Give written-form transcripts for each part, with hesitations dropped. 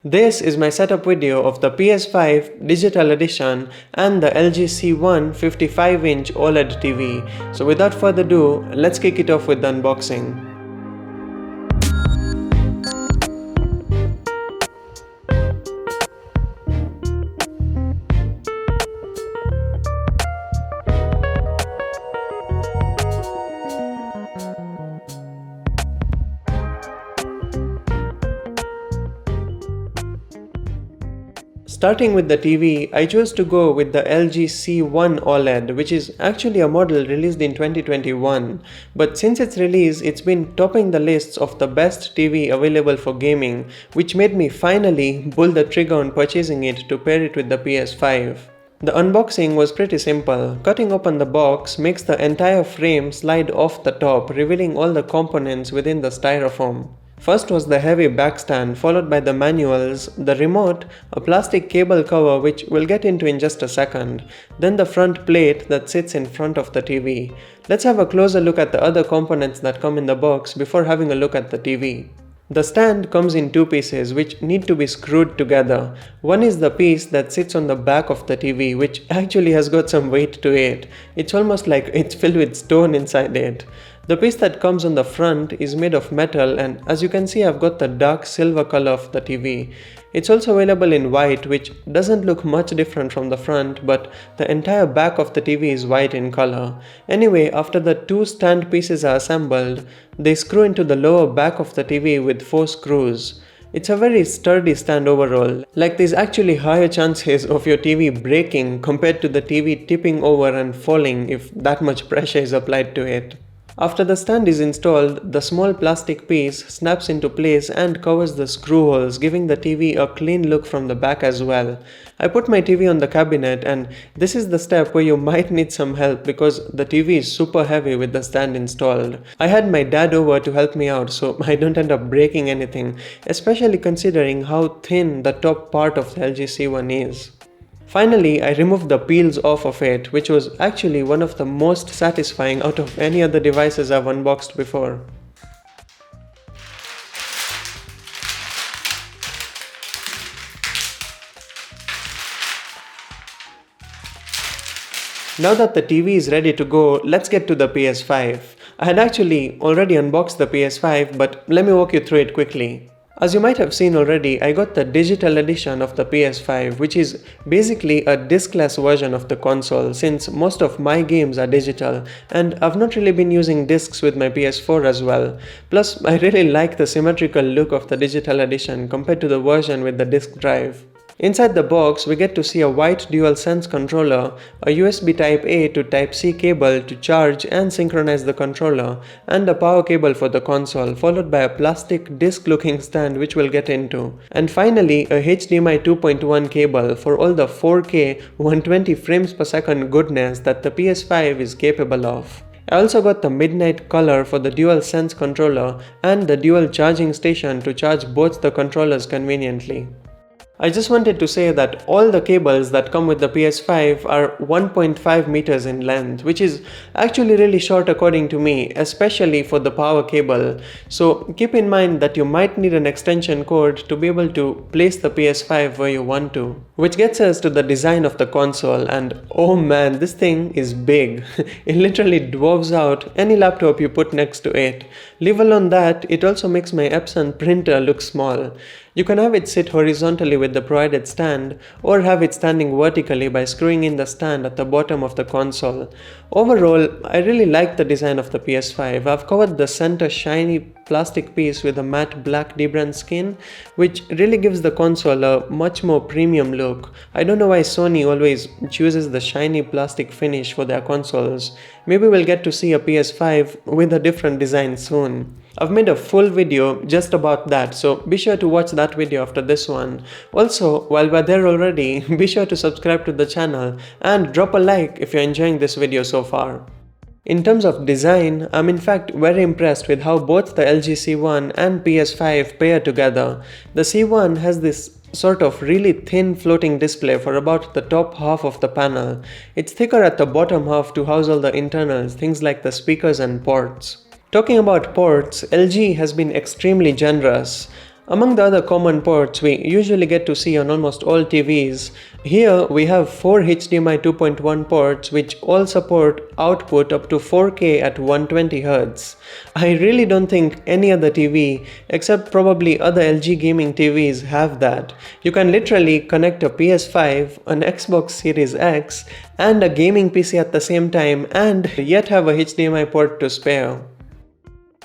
This is my setup video of the PS5 Digital Edition and the LG C1 55-inch OLED TV. So without further ado, let's kick it off with the unboxing. Starting with the TV, I chose to go with the LG C1 OLED, which is actually a model released in 2021. But since its release, it's been topping the lists of the best TV available for gaming, which made me finally pull the trigger on purchasing it to pair it with the PS5. The unboxing was pretty simple. Cutting open the box makes the entire frame slide off the top, revealing all the components within the styrofoam. First was the heavy backstand, followed by the manuals, the remote, a plastic cable cover which we'll get into in just a second, then the front plate that sits in front of the TV. Let's have a closer look at the other components that come in the box before having a look at the TV. The stand comes in two pieces which need to be screwed together. One is the piece that sits on the back of the TV, which actually has got some weight to it. It's almost like it's filled with stone inside it. The piece that comes on the front is made of metal, and as you can see, I've got the dark silver color of the TV. It's also available in white, which doesn't look much different from the front, but the entire back of the TV is white in color. Anyway, after the two stand pieces are assembled, they screw into the lower back of the TV with 4 screws. It's a very sturdy stand overall, like there's actually higher chances of your TV breaking compared to the TV tipping over and falling if that much pressure is applied to it. After the stand is installed, the small plastic piece snaps into place and covers the screw holes, giving the TV a clean look from the back as well. I put my TV on the cabinet, and this is the step where you might need some help because the TV is super heavy with the stand installed. I had my dad over to help me out so I don't end up breaking anything, especially considering how thin the top part of the LG C1 is. Finally, I removed the peels off of it, which was actually one of the most satisfying out of any other devices I've unboxed before. Now that the TV is ready to go, let's get to the PS5. I had actually already unboxed the PS5, but let me walk you through it quickly. As you might have seen already, I got the digital edition of the PS5, which is basically a discless version of the console since most of my games are digital, and I've not really been using discs with my PS4 as well. Plus, I really like the symmetrical look of the digital edition compared to the version with the disc drive. Inside the box, we get to see a white DualSense controller, a USB Type-A to Type-C cable to charge and synchronize the controller, and a power cable for the console, followed by a plastic disc-looking stand which we'll get into. And finally, a HDMI 2.1 cable for all the 4K 120 frames per second goodness that the PS5 is capable of. I also got the midnight color for the DualSense controller and the dual charging station to charge both the controllers conveniently. I just wanted to say that all the cables that come with the PS5 are 1.5 meters in length, which is actually really short according to me, especially for the power cable. So keep in mind that you might need an extension cord to be able to place the PS5 where you want to. Which gets us to the design of the console, and oh man, this thing is big. It literally dwarfs out any laptop you put next to it. Leave alone that, it also makes my Epson printer look small. You can have it sit horizontally with the provided stand, or have it standing vertically by screwing in the stand at the bottom of the console. Overall, I really like the design of the PS5. I've covered the center shiny plastic piece with a matte black debranch skin, which really gives the console a much more premium look. I don't know why Sony always chooses the shiny plastic finish for their consoles. Maybe we'll get to see a PS5 with a different design soon. I've made a full video just about that, so be sure to watch that video after this one. Also, while we're there already, be sure to subscribe to the channel and drop a like if you're enjoying this video so far. In terms of design, I'm in fact very impressed with how both the LG C1 and PS5 pair together. The C1 has this sort of really thin floating display for about the top half of the panel. It's thicker at the bottom half to house all the internals, things like the speakers and ports. Talking about ports, LG has been extremely generous. Among the other common ports we usually get to see on almost all TVs, here we have 4 HDMI 2.1 ports which all support output up to 4K at 120Hz. I really don't think any other TV, except probably other LG gaming TVs, have that. You can literally connect a PS5, an Xbox Series X, and a gaming PC at the same time and yet have a HDMI port to spare.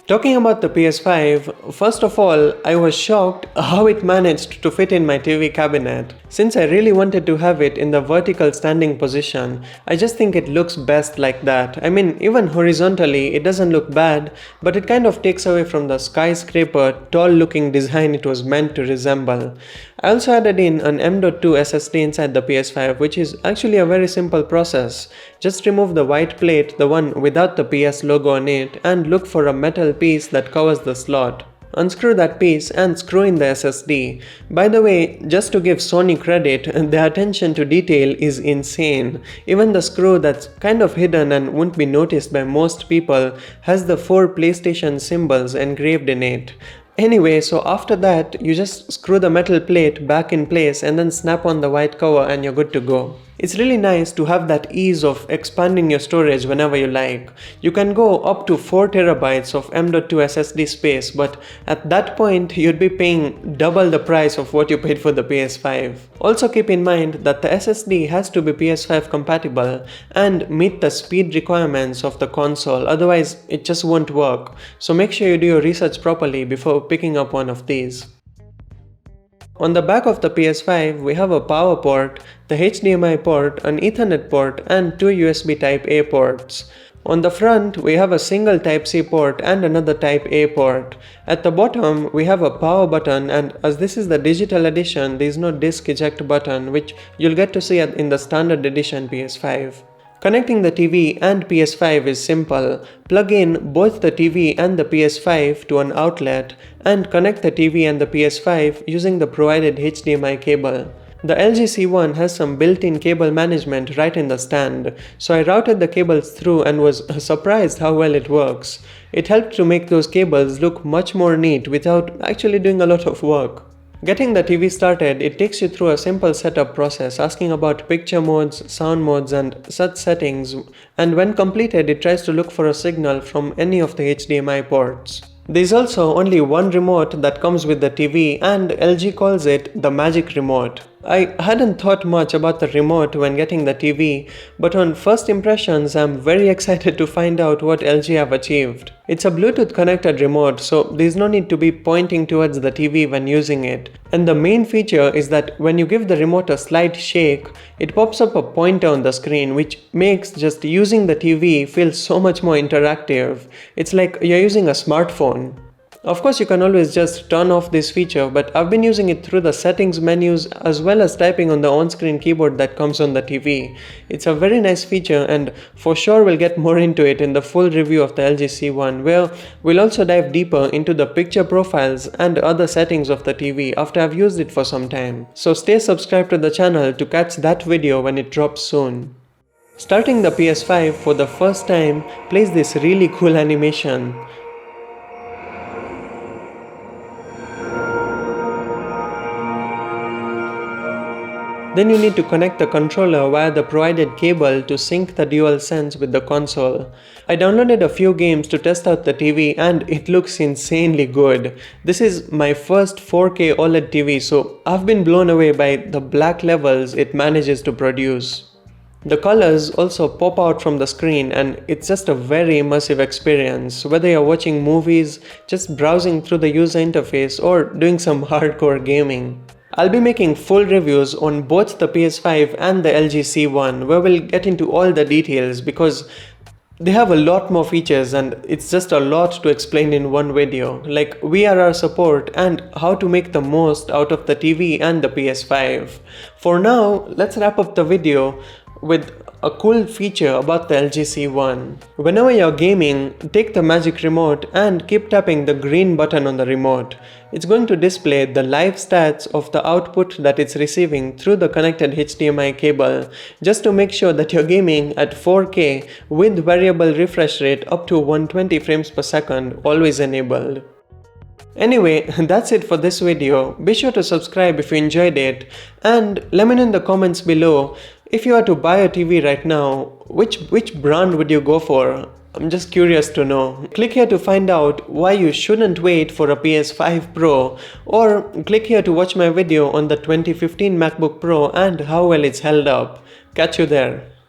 Talking about the PS5, first of all, I was shocked how it managed to fit in my TV cabinet. Since I really wanted to have it in the vertical standing position, I just think it looks best like that. I mean, even horizontally, it doesn't look bad, but it kind of takes away from the skyscraper, tall looking design it was meant to resemble. I also added in an M.2 SSD inside the PS5, which is actually a very simple process. Just remove the white plate, the one without the PS logo on it, and look for a metal piece that covers the slot. Unscrew that piece and screw in the SSD. By the way, just to give Sony credit, their attention to detail is insane. Even the screw that's kind of hidden and won't be noticed by most people has the 4 PlayStation symbols engraved in it. Anyway, so after that, you just screw the metal plate back in place and then snap on the white cover and you're good to go. It's really nice to have that ease of expanding your storage whenever you like. You can go up to 4 terabytes of M.2 SSD space, but at that point you'd be paying double the price of what you paid for the PS5. Also keep in mind that the SSD has to be PS5 compatible and meet the speed requirements of the console, otherwise it just won't work. So make sure you do your research properly before picking up one of these. On the back of the PS5, we have a power port, the HDMI port, an Ethernet port, and 2 USB Type-A ports. On the front, we have a single Type-C port and another Type-A port. At the bottom, we have a power button, and as this is the digital edition, there is no disc eject button, which you'll get to see in the standard edition PS5. Connecting the TV and PS5 is simple. Plug in both the TV and the PS5 to an outlet and connect the TV and the PS5 using the provided HDMI cable. The LG C1 has some built-in cable management right in the stand, so I routed the cables through and was surprised how well it works. It helped to make those cables look much more neat without actually doing a lot of work. Getting the TV started, it takes you through a simple setup process asking about picture modes, sound modes and such settings, and when completed it tries to look for a signal from any of the HDMI ports. There is also only one remote that comes with the TV and LG calls it the magic remote. I hadn't thought much about the remote when getting the TV, but on first impressions I'm very excited to find out what LG have achieved. It's a Bluetooth connected remote, so there's no need to be pointing towards the TV when using it. And the main feature is that when you give the remote a slight shake, it pops up a pointer on the screen, which makes just using the TV feel so much more interactive. It's like you're using a smartphone. Of course, you can always just turn off this feature, but I've been using it through the settings menus as well as typing on the on-screen keyboard that comes on the TV. It's a very nice feature and for sure we'll get more into it in the full review of the LG C1, where we'll also dive deeper into the picture profiles and other settings of the TV after I've used it for some time. So stay subscribed to the channel to catch that video when it drops soon. Starting the PS5 for the first time plays this really cool animation. Then you need to connect the controller via the provided cable to sync the DualSense with the console. I downloaded a few games to test out the TV and it looks insanely good. This is my first 4K OLED TV, so I've been blown away by the black levels it manages to produce. The colors also pop out from the screen and it's just a very immersive experience, whether you're watching movies, just browsing through the user interface or doing some hardcore gaming. I'll be making full reviews on both the PS5 and the LG C1 where we'll get into all the details because they have a lot more features and it's just a lot to explain in one video, like VRR support and how to make the most out of the TV and the PS5. For now, let's wrap up the video with a cool feature about the LG C1. Whenever you're gaming, take the magic remote and keep tapping the green button on the remote. It's going to display the live stats of the output that it's receiving through the connected HDMI cable, just to make sure that you're gaming at 4K with variable refresh rate up to 120 frames per second always enabled. Anyway, that's it for this video. Be sure to subscribe if you enjoyed it, and let me know in the comments below, if you are to buy a TV right now, which brand would you go for? I'm just curious to know. Click here to find out why you shouldn't wait for a PS5 Pro, or click here to watch my video on the 2015 MacBook Pro and how well it's held up. Catch you there.